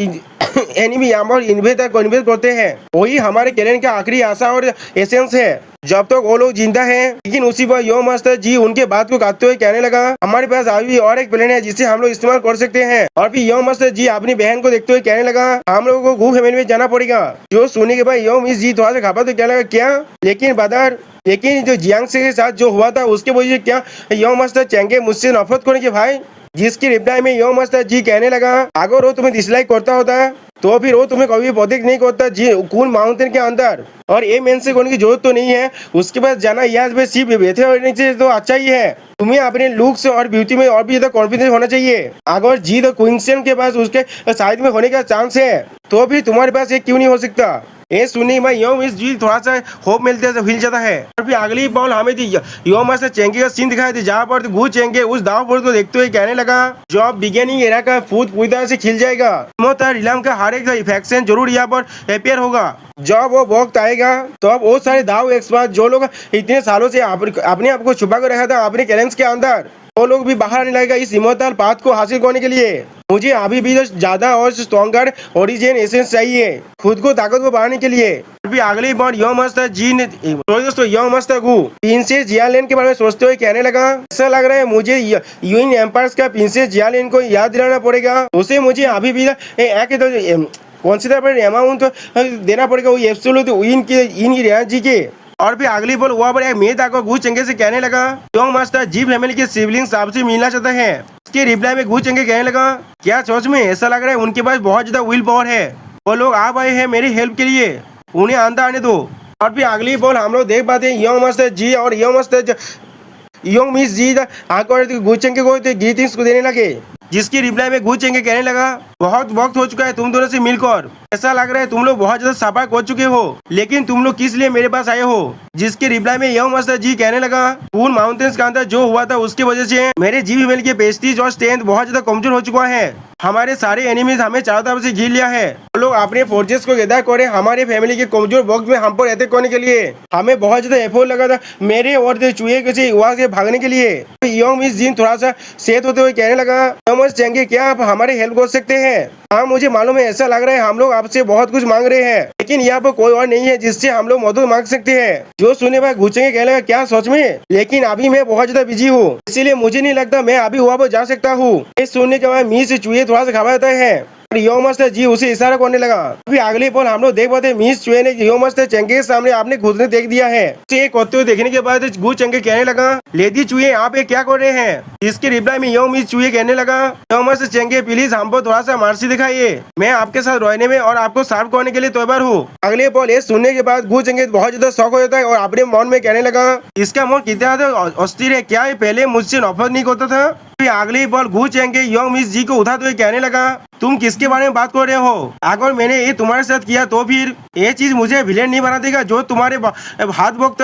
एनिमी यहाँ इन्वेस्ट करते हैं, वही हमारे कैलेंडर का आखिरी आशा और एसेंस है जब तक वो लोग जिंदा हैं। लेकिन उसी पर यो मास्टर जी उनके बात को काटते हुए कहने लगा हमारे पास अभी और एक प्लान है जिसे हम लोग इस्तेमाल कर सकते हैं। और फिर यो मास्टर जी अपनी बहन को देखते हुए कहने लगा हम लोगों को गू फैमिली में जाना पड़ेगा। जो सुनने के बाद यो मिस जी थोड़ा सा घबरा तो कहने लगा क्या, लेकिन जो जियांग से के साथ जो हुआ था उसके वजह से क्या यो मास्टर चेंगे मुझसे नफरत करेंगे भाई। जिसकी रिप्लाई में यो मास्टर जी कहने लगा अगर वो तुम्हें डिसलाइक करता होता तो फिर वो तुम्हें कभी प्रोटेक्ट नहीं करता जी कून माउंटेन के अंदर। और ये मेन से करने की जरूरत तो नहीं है, उसके पास जाना यहाँ पे सिर्फ बैठे होने से तो अच्छा ही है। तुम्हें अपने लुक्स और ब्यूटी में और भी ज्यादा कॉन्फिडेंस होना चाहिए। अगर जी तो क्वींसन के पास उसके साइड में होने का चांस है तो फिर तुम्हारे पास ये क्यों नहीं हो सकता। ये सुनी मैं यो इस जी थोड़ा सा होप मिलते हिल जाता है। और फिर अगली बॉल हमें थी यो मास्टर चेंगे का सीन दिखाई थी जहाँ पर गू चेंगे उस दाव पर को देखते हुए कहने लगा जो अब बिगिनिंग एरा का फूड पूरी तरह से खिल जाएगा। रिलम का हर एक इफेक्शन जरूर यहाँ पर अपेयर होगा। जब वो वक्त आएगा तो अब वो सारे दाव एक्सपर्ट जो लोग इतने सालों से अपने आप को छुपा कर रखा था अपने कैलेंस के अंदर वो लोग भी बाहर आने लगेगा इस इमोर्टल पाथ को हासिल करने के लिए। मुझे अभी भी ज्यादा और स्ट्रॉन्गर ओरिजिन एसेंस चाहिए खुद को ताकत को बढ़ाने के लिए। अभी अगली बार यो मस्त जी ने दोस्तों यो मस्त गु प्रिंसेस जियालेन के बारे में सोचते हुए कहने लगा, ऐसा लग रहा है मुझे यूइन एम्पायर्स का प्रिंसेस जियालेन को याद दिलाना पड़ेगा। उसे मुझे अभी भी कंसिडरेबल अमाउंट देना पड़ेगा वो एब्सोल्यूट विन के इन जी के। और भी अगली बोल वहाँ पर एक मेहता को गु चंगे से कहने लगा, यो मास्टर जी फैमिली के सिबलिंग्स आपसे मिलना चाहते हैं। इसके रिप्लाई में गु चंगे कहने लगा, क्या सच में? ऐसा लग रहा है उनके पास बहुत ज्यादा विल पावर है। वो लोग आप आए हैं मेरी हेल्प के लिए, उन्हें अंदर आने दो। और भी अगली बोल हम लोग देख पाते हैं यंग मास्टर जी और यंग मास्टर यंग मिस जी आकर गु चंगे को ग्रीटिंग्स को देने लगे। जिसकी रिप्लाई में गु चेंगे कहने लगा, बहुत वक्त हो चुका है तुम दोनों से मिलकर। ऐसा लग रहा है तुम लोग बहुत ज्यादा सफाई कर चुके हो, लेकिन तुम लोग किस लिए मेरे पास आए हो? जिसके रिप्लाई में यंग मास्टर जी कहने लगा, पूर्ण माउंटेन्स के अंदर जो हुआ था उसकी वजह से मेरे जी फैमिली के प्रेस्टीज और स्ट्रेंथ बहुत ज्यादा कमजोर हो चुका है। हमारे सारे एनिमीज हमें चारों तरफ से घेर लिया है। वो लोग अपने फोर्सेस को गैदर करे हमारे फैमिली के कमजोर वक्त में हम पर अटैक करने के लिए। हमें बहुत ज्यादा एफर्ट लगा था मेरे और चूहे के वहाँ से भागने के लिए। यंग मिस जीन थोड़ा सा सेहत होते हुए कहने लगा, समझ चेंगे क्या आप हमारी हेल्प कर सकते हैं? हाँ मुझे मालूम है, ऐसा लग रहा है हम लोग आपसे बहुत कुछ मांग रहे हैं, लेकिन यहाँ पर कोई और नहीं है जिससे हम लोग मदद मांग सकते हैं। जो सुनने पर गुस्से कहने लगा, क्या सच में? लेकिन अभी मैं बहुत ज्यादा बिजी हूँ, इसीलिए मुझे नहीं लगता मैं अभी वहाँ पर जा सकता हूँ। ये सुनने के बाद मिस चूहे थोड़ा सा घबराते हैं। यो मास्टर जी उसे इशारा करने लगा। अभी अगले पल हम लोग देख पाते मिस चुए ने यो मास्टर चंगे के सामने आपने खुद ने देख दिया है। उसे करते हुए देखने के बाद गु चंगे कहने लगा, लेडी चुहे आप ये क्या कर रहे हैं? इसके रिप्लाई में यो मिस चुहे कहने लगा, यो मास्टर चंगे प्लीज हमको थोड़ा सा मर्सी दिखाइए, मैं आपके साथ रहने में और आपको सर्व करने के लिए तैयार हूँ। अगले पल ये सुनने के बाद गु चंगे बहुत ज्यादा शौक हो जाता है और अपने मन में कहने लगा, इसका मन कितना अस्थिर है, क्या ये पहले मुझसे नफरत नहीं करता था? अगली पल गु चेंगे यंग मिस जी को उठाते हुए कहने लगा, तुम किसके बारे में बात कर रहे हो? अगर मैंने ये तुम्हारे साथ किया तो फिर ये चीज मुझे विलेन नहीं बना देगा जो तुम्हारे हाथ वक्त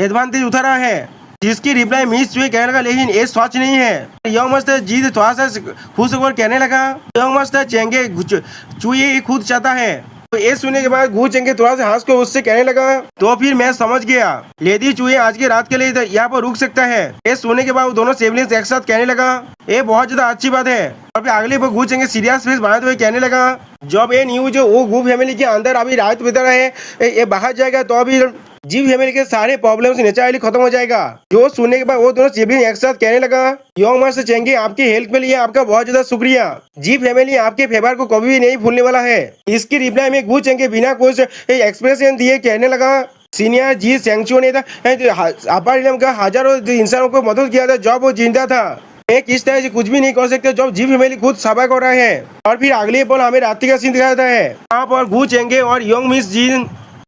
एडवांटेज उठा रहा है। जिसकी रिप्लाई मिस चुहे कहने लगा, लेकिन ये सच नहीं है। यंग मास्टर जी थोड़ा सा खुश होकर कहने लगा, यंग मास्टर चेंगे चुहे खुद चाहता है। तो ये सुनने के बाद गु चेंगे थोड़ा सा हंस को उससे कहने लगा, तो फिर मैं समझ गया, लेडी चूहे आज की रात के लिए यहाँ पर रुक सकता है। ये सुनने के बाद वो दोनों सिबलिंग्स एक साथ कहने लगा, ये बहुत ज्यादा अच्छी बात है। और फिर अगले पर गु चेंगे सीरियस फेस बनाते हुए कहने लगा, जब ये न्यूज वो गु फैमिली के अंदर अभी रात बिता रहे ये बाहर जाएगा तो अभी जी फैमिली के सारे प्रॉब्लम्स नेचुरली खत्म हो जाएगा। जो सुनने के बाद वो दोनों सिबलिंग एक साथ कहने लगा, यंग मास्टर चेंगे आपकी हेल्प के लिए आपका बहुत ज्यादा शुक्रिया। जी फैमिली आपके फेवर को कभी भी नहीं भूलने वाला है। इसकी रिप्लाई में गु चेंगे बिना कुछ एक्सप्रेशन दिए कहने लगा, सीनियर जी सेंचुओ ने अपार इलम का हजारों इंसानों को मदद किया था जब वो जिंदा था। मैं किस तरह से कुछ भी नहीं कर सकते जब जी फैमिली खुद सभा कर रहे हैं। और फिर अगले पल हमें रात्रि का सीन दिखाया है। वहाँ पर गु चेंगे और यंग मिस जी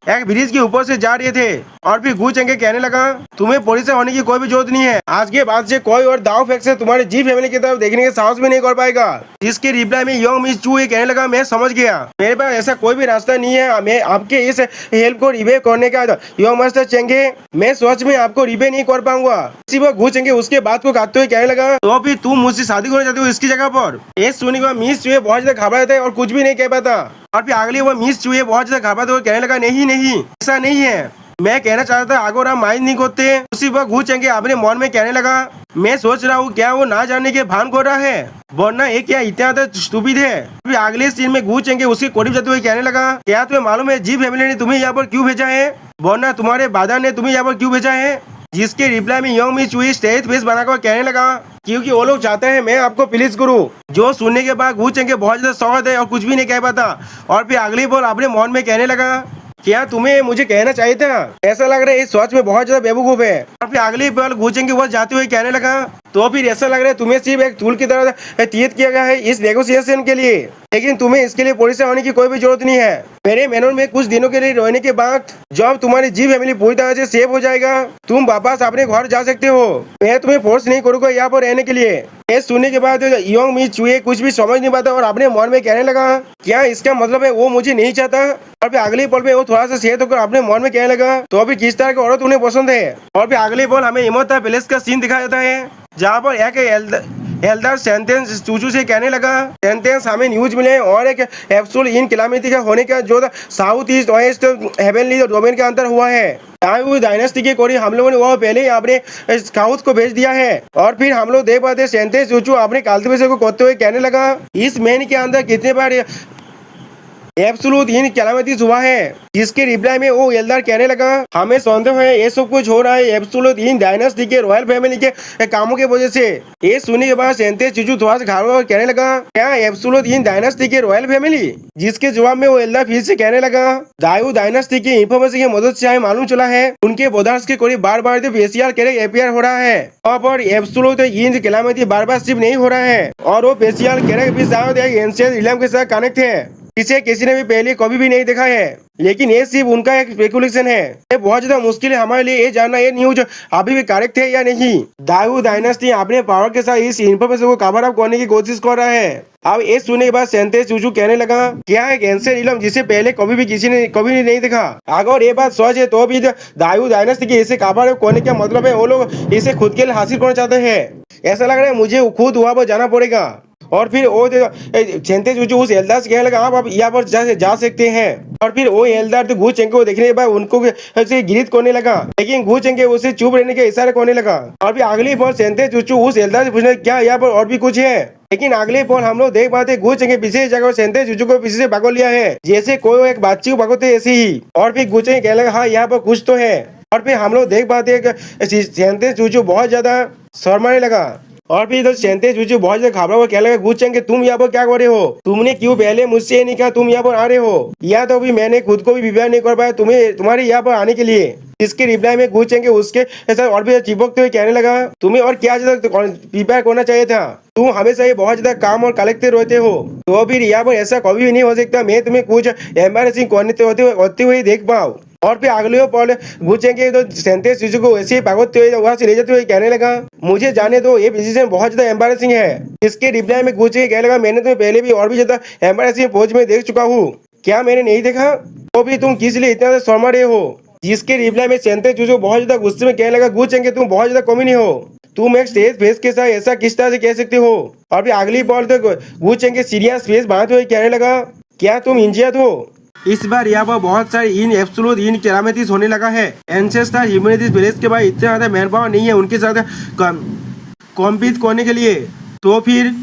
एक ब्रिज के ऊपर से जा रहे थे। और फिर गु चेंगे कहने लगा, तुम्हें पुलिस से होने की कोई भी जरूरत नहीं है। आज के बाद से कोई और दाव फेंक से तुम्हारे जी फैमिली की तरफ देखने के साहस भी नहीं कर पाएगा। इसके रिप्लाई में यंग मिस चू कहने लगा, मैं समझ गया, मेरे पास ऐसा कोई भी रास्ता नहीं है मैं आपके इस हेल्प को रिवे करने का। यंग मास्टर चेंगे मैं सोच में आपको रिवे नहीं कर पाऊंगा। इसी पर गु चेंगे उसके बात को काटते हुए कहने लगा, तो फिर तुम मुझसे शादी करना चाहते हो इसकी जगह पर? ये सुनने के बाद मिस चूहे बहुत ज्यादा घबराते और कुछ भी नहीं कह पाता। और फिर अगली वो मिस चूहे बहुत ज्यादा घबराते हुए कहने लगा, नहीं नहीं ऐसा नहीं है, मैं कहना चाहता था अगर आप माइंड नहीं करते। उसी पर गु चेंगे अपने मन में कहने लगा, मैं सोच रहा हूँ क्या वो ना जानने के भान कर रहा है, वरना ये क्या इतना स्टूपिड है। फिर अगले सीन में गु चेंगे उसके करीब जाते हुए कहने लगा, क्या तुम्हें मालूम है जी फैमिली ने तुम्हें यहाँ पर क्यों भेजा है, वरना तुम्हारे बादर ने तुम्हें यहाँ पर क्यों भेजा है? जिसके रिप्लाई में यंग मिस चूही स्टेज फेस बनाकर कहने लगा, क्योंकि वो लोग चाहते हैं मैं आपको प्लीज करूं। जो सुनने के बाद गु चेंगे बहुत ज्यादा स्वागत है और कुछ भी नहीं कह पाता। और फिर अगली बार अपने मन में कहने लगा, क्या तुम्हें मुझे कहना चाहिए था? ऐसा लग रहा है इस सोच में बहुत ज्यादा बेवकूफ है। और फिर अगली बार गु चेंगे वो जाते हुए कहने लगा, तो फिर ऐसा लग रहा है तुम्हें सिर्फ एक टूल की तरह तीत किया गया है इस नेगोशिएशन के लिए, लेकिन तुम्हें इसके लिए पुलिस से होने की कोई भी जरूरत नहीं है। मेरे मेनोन में कुछ दिनों के लिए रहने के बाद जब तुम्हारी जी फैमिली पूरी तरह से सेफ हो जाएगा तुम वापस अपने घर जा सकते हो। मैं तुम्हें फोर्स नहीं करूंगा यहाँ पर रहने के लिए। ये सुनने के बाद यंग मिस चूहे कुछ भी समझ नहीं पाता और अपने मन में कहने लगा, क्या इसका मतलब है वो मुझे नहीं चाहता? और फिर अगले पल में वो थोड़ा सा सेहत होकर अपने मन में कहने लगा, तो अभी किस तरह की औरत उन्हें पसंद है। और फिर अगले पल हमें इमोर्टल पैलेस का सीन दिखाया जाता है जहाँ पर एल्डर सेंटेंस चूचू से कहने लगा, सेंटेंस हमें न्यूज मिले और एक एब्सोल्यूट इन कैलामिटी का होने का जो south east west heavenly domain के अंदर हुआ है। दाऊ डायनेस्टी के कोरी हम लोगों ने वो पहले ही अपने स्काउट को भेज दिया है। और फिर हम लोग देख पाते सेंटेंस चूचू अपने कल्टिवेशन को करते हुए कहने लगा, इस मैन के अंदर कितने बार एब्सोल्यूट इन कैलामिटीज हुआ है। जिसके रिप्लाई में वो एल्डर कहने लगा, हमें संदेह है ये सब कुछ हो रहा है एब्सोल्यूट इन डायनेस्टी के रॉयल फैमिली के कामों के वजह से। ये सुनने के बाद सेंटेंस चूचू थोड़ा सा घाव और कहने लगा, क्या एब्सोल्यूट इन डायनेस्टी के रॉयल फैमिली? जिसके जवाब में वो एल्डर फिर से कहने लगा, दाऊ डायनेस्टी की इंफॉर्मेशन की मदद से हमें मालूम चला है उनके बोदार्स के कोई बार बार फेसियल कैरेक्टर अपियर हो रहा है। और पर एब्सोल्यूट इन कैलामिटी बार बार सिर्फ नहीं हो रहा है और वो फेसियल कैरेक्टर भी शायद एक एंशिएंट रिलम के साथ कनेक्ट है। इसे किसी ने भी पहले कभी भी नहीं देखा है, लेकिन ये सिर्फ उनका एक स्पेकुलेशन है। ये बहुत ज्यादा मुश्किल है हमारे लिए ये जानना ये न्यूज अभी भी करेक्ट है या नहीं। दाऊ डायनेस्टी अपने पावर के साथ इस इन्फॉर्मेशन को कवर अप करने की कोशिश कर रहा है। अब ये सुनने के बाद सेंटेंस चूचू कहने लगा, क्या एक एंशिएंट रिलम जिसे पहले कभी भी किसी ने कभी नहीं देखा। अगर ये बात सच है तो भी दाऊ डायनेस्टी की इसे कवर अप करने का मतलब है वो लोग इसे खुद के लिए हासिल करना चाहते हैं। ऐसा लग रहा है मुझे खुद वहां पर जाना पड़ेगा। और फिर वो सेंटेंस चूचू उस एल्डर से कहने लगा, आप यहाँ पर जा सकते हैं। और फिर वो एल्डर तो गू चेंगे को देखने के बाद उनको गिरित करने लगा, लेकिन गू चेंगे उसे चुप रहने के इशारे करने लगा। और फिर अगली बार सेंटेंस चूचू उस एल्डर से पूछने, क्या यहाँ पर और भी कुछ है? लेकिन अगले पल हम लोग देख पाते गू चेंगे पीछे जगह सेंटेंस चूचू को पीछे से पकड़ लिया है, जैसे कोई एक बच्ची को पकड़ते ऐसे ही। और फिर गू चेंगे कहने लगा, हाँ यहाँ पर कुछ तो है। और फिर हम लोग देख पाते सेंटेंस चूचू बहुत ज्यादा शर्माने लगा। और फिर इधर सेंटेंस चूचू बहुत ज्यादा घबरा हुआ कहने लगा, गू चेंगे तुम यहाँ पर क्या कर रहे हो? तुमने क्यों पहले मुझसे ये नहीं कहा तुम यहाँ पर आ रहे हो? या तो भी मैंने खुद को भी प्रिपेयर नहीं कर पाया तुम्हारे यहाँ पर आने के लिए। इसके रिप्लाई में गू चेंगे उसके ऐसा और भी चिपकते हुए कहने लगा, तुम्हें और क्या ज्यादा प्रिपेयर करना चाहिए था? तुम हमेशा ही बहुत ज्यादा काम और कलेक्टे रहते हो, तो फिर यहाँ पर ऐसा कभी भी नहीं हो सकता मैं तुम्हें कुछ एम्बैरेसिंग होते हुए देख पाऊँ। और फिर अगले पल गू चेंगे तो सेंटेंस चूचू को ऐसे ही भागते हुए वहां से ले जाते हुए कहने लगा, मुझे जाने दो ये डिसीजन बहुत ज्यादा एम्बैरेसिंग है। इसके रिप्लाई में गू चेंगे कहने लगा, मैंने तुम्हें पहले भी और भी ज्यादा एम्बैरेसिंग पोज में देख चुका हूँ, क्या मैंने नहीं देखा? तो भी तुम किस लिए इतना ज्यादा शर्मा रहे हो? जिसके रिप्लाई में सेंटेंस चूचू बहुत ज्यादा गुस्से में कहने लगा, गू चेंगे तुम बहुत ज्यादा कमी नहीं हो, तुम एक स्टेज फेस के साथ ऐसा किस तरह से कह सकते हो? और फिर अगली पल तक गू चेंगे सीरियस फेस बनाते हुए कहने लगा, क्या तुम इंजियत हो? इस बार यहाँ पर बहुत सारे इन एब्सोल्यूट इन कैलामिटीज होने लगा है। एंसेस्टर ह्यूमैनिटीज विलेज के बाद इतना ज्यादा मैन पावर नहीं है उनके साथ कॉम्पीट करने के लिए। तो फिर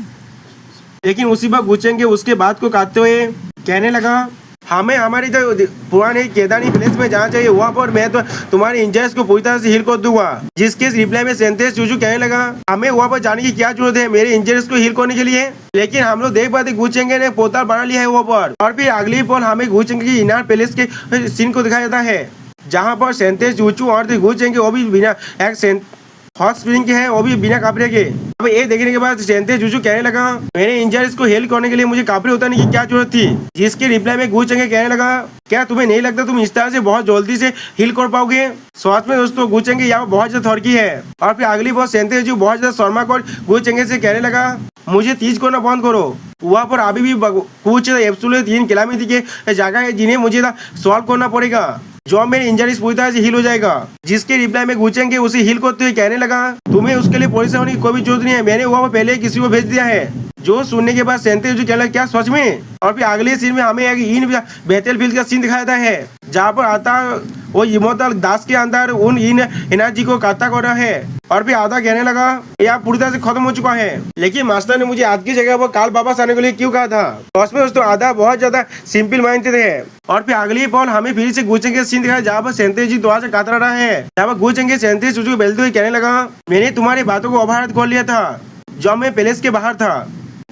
लेकिन उसी बार गू चेंगे उसके बात को काटते हुए कहने लगा, हमें हमारी जो पुराने केदारनी विलेज में जाना चाहिए, वहाँ पर मैं तो तुम्हारे इंजर्स को पूरी तरह से हील कर दूंगा। जिसके रिप्लाई में सेंटेंस चूचू कहने लगा, हमें वहाँ पर जाने की क्या जरूरत है मेरे इंजर्स को हील करने के लिए? लेकिन हम लोग देख पाते गू चेंगे ने पोर्टल बना लिया है वहाँ पर। और फिर अगली पल हमें गू चेंगे की इनार पैलेस के सीन को दिखाया जाता है, जहाँ पर सेंटेंस चूचू और गू चेंगे वो भी बिना एक हॉट स्प्रिंग के है, वो भी बिना कपड़े के। अब ये देखने के बाद सेंटेंस चूचू कहने लगा, मेरे इंजर्स को हेल्प करने के लिए मुझे कपड़े उतारने की क्या जरूरत थी? जिसके रिप्लाई में गू चेंगे कहने लगा, क्या तुम्हें नहीं लगता तुम इस तरह से बहुत जल्दी से हील कर पाओगे? स्वाद में दोस्तों गू चेंगे यहाँ बहुत ज्यादा थरकी है। और फिर अगली बार सेंटेंस चूचू बहुत ज्यादा शर्मा कर गू चेंगे से कहने लगा, मुझे तीज करना बंद करो। वहाँ पर अभी भी कुछ एब्सोल्यूट इन कैलामिटी के जगह है जिन्हें मुझे सॉल्व करना पड़ेगा, जो मेरी इंजरीज पूरी तरह से हील हो जाएगा। जिसके रिप्लाई में गू चेंगे उसे हील करते हुए कहने लगा, तुम्हें उसके लिए परेशान होने की कोई भी जरूरत नहीं है, मैंने वहाँ पर पहले किसी को भेज दिया है। जो सुनने के बाद सेंटेंस चूचू कहने लगा, क्या सच में? और फिर अगले सीन में हमें एक इन बैटलफील्ड का सीन दिखाया है, जहाँ पर आता वो इमोर्टल दास के अंदर उन इन एनर्जी को काटा कर रहा है। और फिर आधा कहने लगा, यह पूरी तरह से खत्म हो चुका है, लेकिन मास्टर ने मुझे आज की जगह पर काल वापस आने के लिए क्यों कहा था? तो उसमें दोस्तों आधा बहुत ज्यादा सिंपल माइंड थे। और फिर अगली पल हमें फिर से गू चेंगे सीन दिखाया, जहाँ पर सेंटेंस जी दुआ से कातरा रहा है, जहाँ पर गू चेंगे सेंटेंस चूचू को बेलते हुए कहने लगा, मैंने तुम्हारी बातों को ओवरराइड कर लिया था जब मैं पैलेस के बाहर था,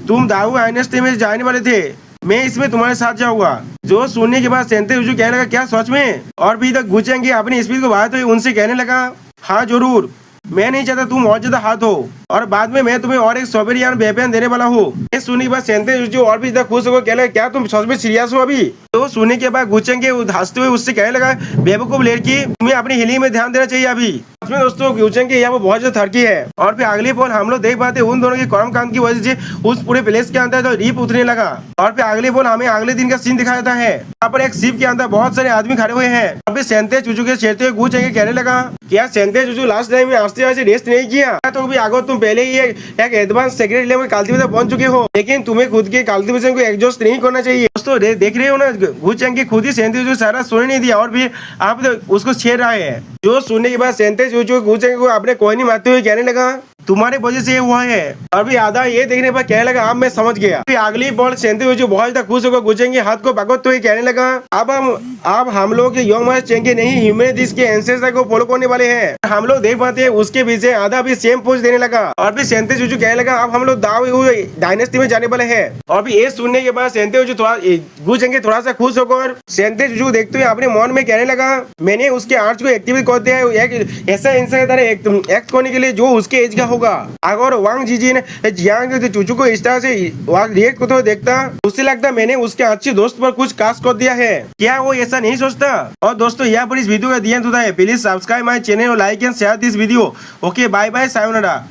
तुम दाऊ डायनेस्टी में जाने वाले थे, मैं इसमें तुम्हारे साथ जाऊंगा। जो सुनने के बाद सेंटेंस चूचू कहने लगा, क्या सच में? और भी तक गू चेंगे अपनी स्पीड को बढ़ाते हुए उनसे कहने लगा, हाँ जरूर, मैं नहीं चाहता तुम और ज्यादा हाथ हो, और बाद में मैं तुम्हें और एक सोबेरियन वेपन देने वाला हूँ। ये सुनने के बाद सेंटेंस चूचू और भी ज्यादा खुश होकर कहने लगा, क्या तुम सच में सीरियस हो अभी? तो सुनने के बाद गू चेंगे हंसते हुए उससे कहने लगा, बेवकूफ लड़की, तुम्हें अपनी हीलिंग में ध्यान देना चाहिए अभी। उसमें दोस्तों गुचेंग के यहाँ पर बहुत ज्यादा थरकी है। और फिर अगली पल हम लोग देख पाते उन दोनों के कर्मकांड की वजह से उस पूरे प्लेस के अंदर तो रीप उतरने लगा। और फिर अगली पल हमें अगले दिन का सीन दिखाया जाता है। यहाँ पर एक शिप के अंदर बहुत सारे आदमी खड़े हुए हैं। और फिर सेंते चूचू के छेड़ते हुए गुचेंग कहने लगा, क्या सेंते चूचू लास्ट टाइम में आस्ते आस्ते रेस्ट नहीं किया? तो भी आगो तुम पहले ही एक एडवांस सेक्रेट लेवल कल्टीवेटर बन चुके हो, लेकिन तुम्हें खुद के कल्टीवेशन को एग्जॉस्ट नहीं करना चाहिए। दोस्तों देख रहे हो ना, गुचेंग के खुद ही सेंते चूचू सारा सुनने नहीं दिया और फिर आप तो उसको छेड़ रहा है। जो सुनने के बाद सेंते चूचू गुचेंग को अपने कोई नहीं मारते हुए कहने लगा, तुम्हारे वजह से ये हुआ है। और भी आधा ये देखने पर कहने लगा, अब मैं समझ गया। फिर अगली बॉल सेंते चूचू बहुत ज्यादा खुश होकर गुचेंग के हाथ को पकड़ते हुए कहने लगा, अब हम लोग यंग मास चेंगे नहीं, ह्यूमैनिटीज के एंसेस्टर को फॉलो करने वाले हैं। हम लोग देख पाते हैं उसके पीछे आधा भी सेम पोज देने लगा। और फिर सेंते चूचू कहने लगा, अब हम लोग दाव डायनेस्टी में जाने वाले हैं। और फिर ये सुनने के बाद सेंते चूचू गुचेंगे थोड़ा सा खुश होकर सेंते चूचू देखते हुए अपने मन में कहने लगा, मैंने उसके आर्च को एक्टिवेट कर दिया है एक ऐसा इंसान की तरह एक्ट करने के लिए जो उसके एज का होगा। अगर वांग जीजी ने जियांग चूचू को इस तरह से रिएक्ट करते हुए देखता, उससे लगता मैंने उसके अच्छे दोस्त पर कुछ कास्ट कर दिया है। क्या वो ऐसा नहीं सोचता? और दोस्तों यहाँ पर इस वीडियो का ध्यान होता है, प्लीज सब्सक्राइब माय चैनल और like and share this video. Okay, bye bye, sayonara.